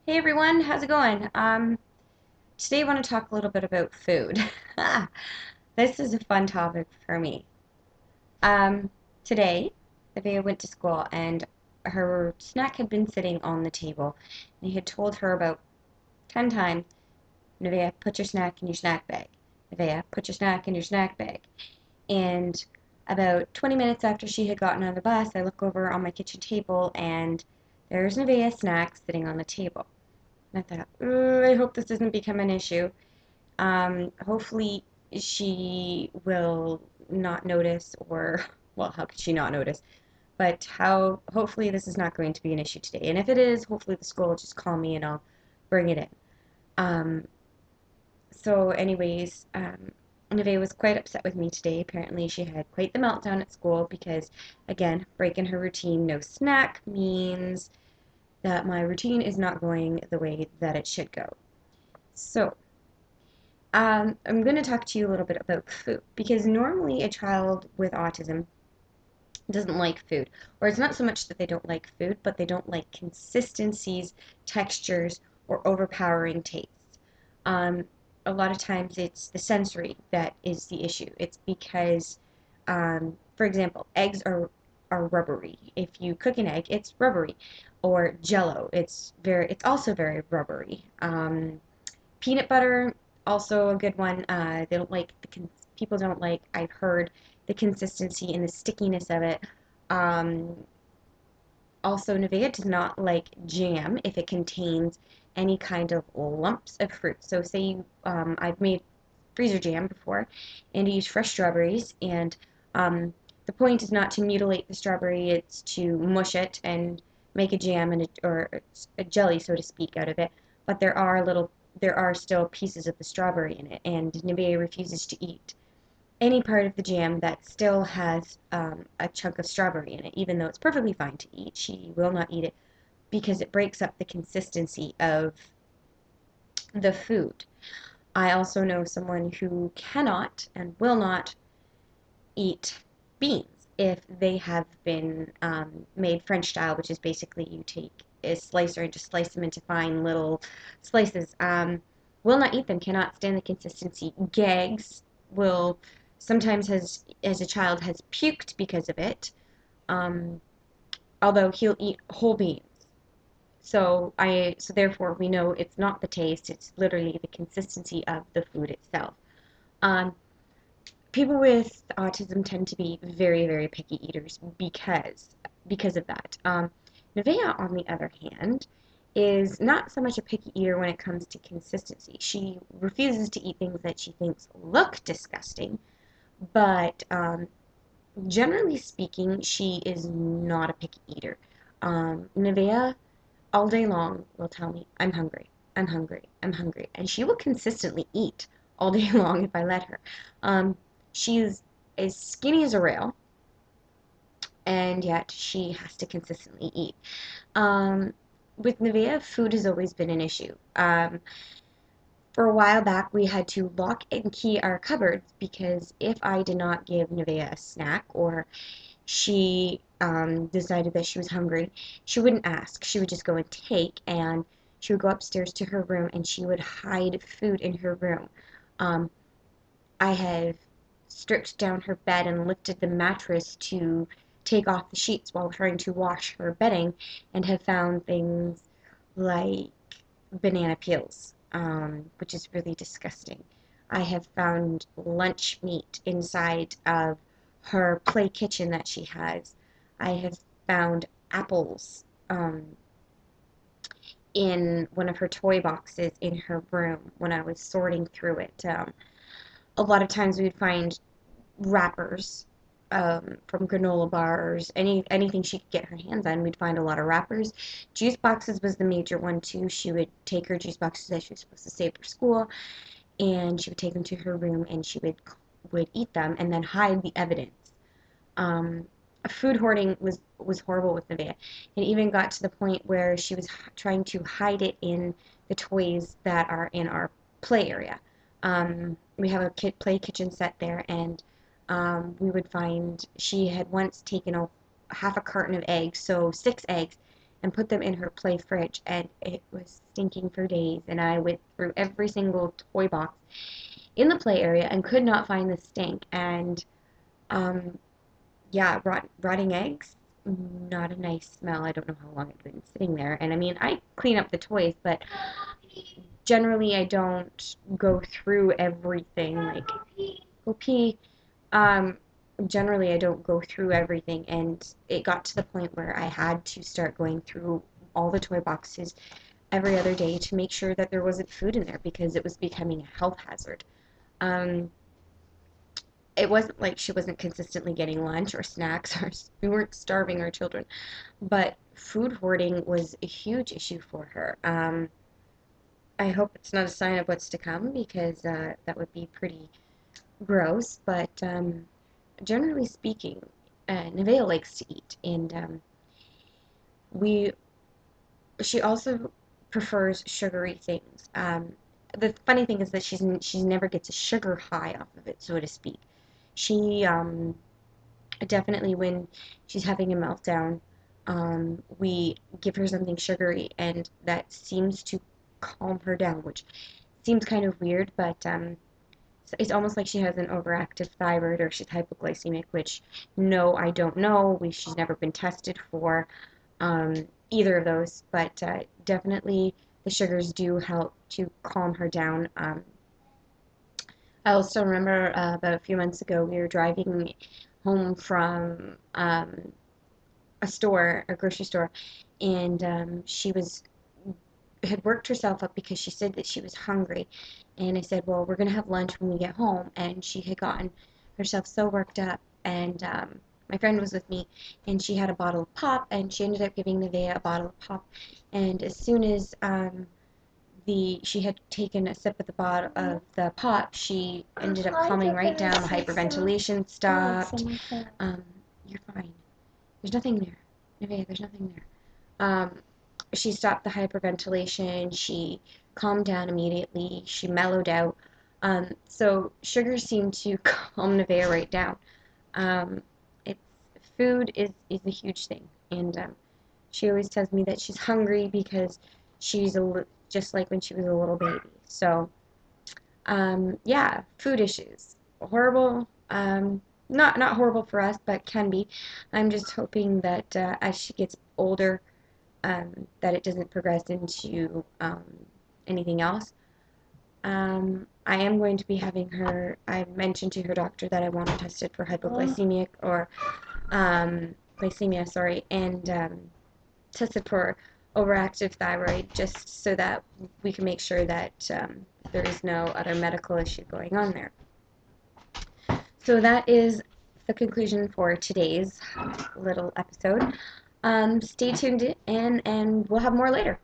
Hey everyone, how's it going? Today I want to talk a little bit about food. This is a fun topic for me. Um, Today, Nevaeh went to school and her snack had been sitting on the table. And he had told her about 10 times, Nevaeh, put your snack in your snack bag. Nevaeh, put your snack in your snack bag. And about 20 minutes after she had gotten on the bus, I look over on my kitchen table and there's Nevaeh's snack sitting on the table. And I thought, I hope this doesn't become an issue. Hopefully she will not notice, or, well, how could she not notice? But hopefully this is not going to be an issue today. And if it is, hopefully the school will just call me and I'll bring it in. Um, anyways, Nevaeh was quite upset with me today. Apparently she had quite the meltdown at school because, again, breaking her routine, no snack means that my routine is not going the way that it should go. So, I'm going to talk to you a little bit about food because normally a child with autism doesn't like food, or it's not so much that they don't like food, but they don't like consistencies, textures, or overpowering tastes. Um, a lot of times it's the sensory that is the issue. It's because, for example, eggs are rubbery. If you cook an egg, it's rubbery, or Jello. It's also very rubbery. Peanut butter, also a good one. They don't like people don't like. I've heard the consistency and the stickiness of it. Um, Also, Nevaeh does not like jam if it contains any kind of lumps of fruit. So, I've made freezer jam before, and I use fresh strawberries. And the point is not to mutilate the strawberry; it's to mush it and make a jam or a jelly, so to speak, out of it. But there are still pieces of the strawberry in it, and Nevaeh refuses to eat any part of the jam that still has a chunk of strawberry in it, even though it's perfectly fine to eat. She will not eat it because it breaks up the consistency of the food. I also know someone who cannot and will not eat beans if they have been made French style, which is basically you take a slicer and just slice them into fine little slices. Will not eat them, cannot stand the consistency. Gags will sometimes has as a child has puked because of it. Um, Although he'll eat whole beans. So therefore we know it's not the taste, it's literally the consistency of the food itself. Um, People with autism tend to be very, very picky eaters because of that. Nevaeh, on the other hand, is not so much a picky eater when it comes to consistency. She refuses to eat things that she thinks look disgusting, but generally speaking, she is not a picky eater. Nevaeh all day long will tell me, I'm hungry, I'm hungry, I'm hungry. And she will consistently eat all day long if I let her. Um, she's as skinny as a rail, and yet she has to consistently eat. Um, with Nevaeh, food has always been an issue. For a while back, we had to lock and key our cupboards because if I did not give Nevaeh a snack or she decided that she was hungry, she wouldn't ask. She would just go and take, and she would go upstairs to her room and she would hide food in her room. Um, I have stripped down her bed and lifted the mattress to take off the sheets while trying to wash her bedding and have found things like banana peels, which is really disgusting. I have found lunch meat inside of her play kitchen that she has. I have found apples in one of her toy boxes in her room when I was sorting through it. A lot of times we would find wrappers from granola bars, anything she could get her hands on. We'd find a lot of wrappers. Juice boxes was the major one too. She would take her juice boxes that she was supposed to save for school, and she would take them to her room and she would eat them and then hide the evidence. Um, Food hoarding was horrible with Nevaeh. It even got to the point where she was trying to hide it in the toys that are in our play area. We have a play kitchen set there, and we would find she had once taken a half a carton of eggs, so 6 eggs, and put them in her play fridge, and it was stinking for days. And I went through every single toy box in the play area and could not find the stink. And um, yeah, rotting eggs, not a nice smell. I don't know how long it had been sitting there. And I mean, I clean up the toys, but generally I don't go through everything. Like, go pee. Um, Generally I don't go through everything, and it got to the point where I had to start going through all the toy boxes every other day to make sure that there wasn't food in there because it was becoming a health hazard. Um, it wasn't like she wasn't consistently getting lunch or snacks, or we weren't starving our children, but food hoarding was a huge issue for her. I hope it's not a sign of what's to come, because that would be pretty gross, but generally speaking, Nevaeh likes to eat, and we she also prefers sugary things. The funny thing is that she never gets a sugar high off of it, so to speak. She definitely, when she's having a meltdown, we give her something sugary, and that seems to calm her down, which seems kind of weird, but it's almost like she has an overactive thyroid, or she's hypoglycemic, which no, I don't know. She's never been tested for um, either of those, but definitely the sugars do help to calm her down. I also remember about a few months ago, we were driving home from a grocery store, and she had worked herself up because she said that she was hungry. And I said, well, we're going to have lunch when we get home. And she had gotten herself so worked up. And my friend was with me, and she had a bottle of pop, and she ended up giving Nevaeh a bottle of pop. And as soon as she had taken a sip of the pop, she ended up calming right down. The hyperventilation stopped. Um, you're fine. There's nothing there. Nevaeh, there's nothing there. She stopped the hyperventilation. She calmed down immediately. She mellowed out. So sugar seemed to calm Nevaeh right down. Um, it's Food is a huge thing, and she always tells me that she's hungry because she's just like when she was a little baby. So yeah, food issues, horrible. Not horrible for us, but can be. I'm just hoping that as she gets older, that it doesn't progress into anything else. I am going to be having her. I mentioned to her doctor that I want her tested for hypoglycemic, or glycemia, sorry, and tested for overactive thyroid, just so that we can make sure that there is no other medical issue going on there. So that is the conclusion for today's little episode. Stay tuned, and we'll have more later.